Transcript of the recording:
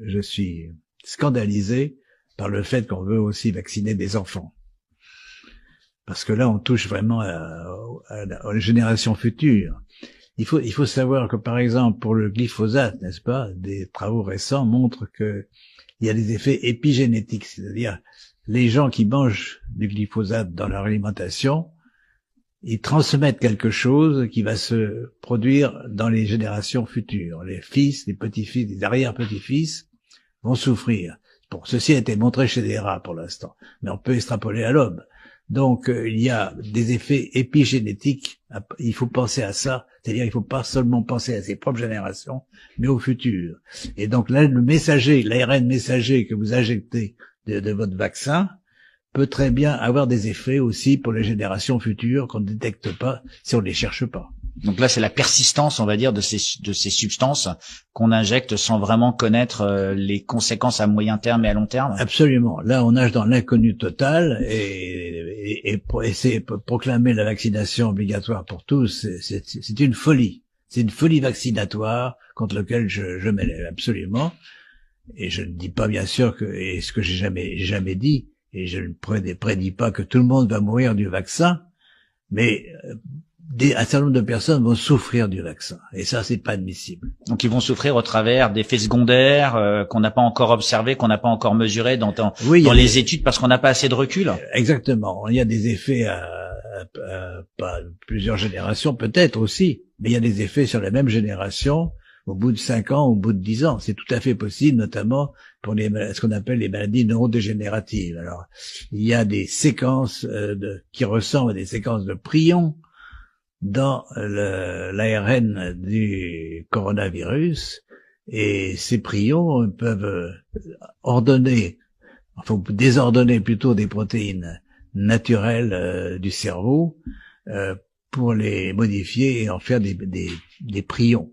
je suis scandalisé par le fait qu'on veut aussi vacciner des enfants. Parce que là, on touche vraiment aux générations futures. Il faut savoir que, par exemple, pour le glyphosate, n'est-ce pas, des travaux récents montrent que il y a des effets épigénétiques, c'est-à-dire les gens qui mangent du glyphosate dans leur alimentation, ils transmettent quelque chose qui va se produire dans les générations futures. Les fils, les petits-fils, les arrière-petits-fils vont souffrir. Bon, ceci a été montré chez des rats pour l'instant, mais on peut extrapoler à l'homme. Donc, il y a des effets épigénétiques. Il faut penser à ça. C'est-à-dire, il faut pas seulement penser à ses propres générations, mais au futur. Et donc, là, le messager, l'ARN messager que vous injectez de votre vaccin peut très bien avoir des effets aussi pour les générations futures qu'on ne détecte pas si on ne les cherche pas. Donc là, c'est la persistance, on va dire, de ces substances qu'on injecte sans vraiment connaître les conséquences à moyen terme et à long terme. Absolument. Là, on nage dans l'inconnu total et essayer de proclamer la vaccination obligatoire pour tous, c'est une folie. C'est une folie vaccinatoire contre laquelle je m'élève absolument. Et je ne dis pas bien sûr et ce que j'ai jamais dit, et je ne prédis pas que tout le monde va mourir du vaccin, mais un certain nombre de personnes vont souffrir du vaccin, et ça, c'est pas admissible. Donc, ils vont souffrir au travers d'effets secondaires qu'on n'a pas encore observés, qu'on n'a pas encore mesurés dans les études, parce qu'on n'a pas assez de recul. Exactement. Il y a des effets pas plusieurs générations, peut-être aussi, mais il y a des effets sur la même génération au bout de 5 ans, au bout de 10 ans. C'est tout à fait possible, notamment pour ce qu'on appelle les maladies neurodégénératives. Alors, il y a des séquences qui ressemblent à des séquences de prions dans l'ARN du coronavirus, et ces prions peuvent désordonner plutôt des protéines naturelles du cerveau pour les modifier et en faire des prions.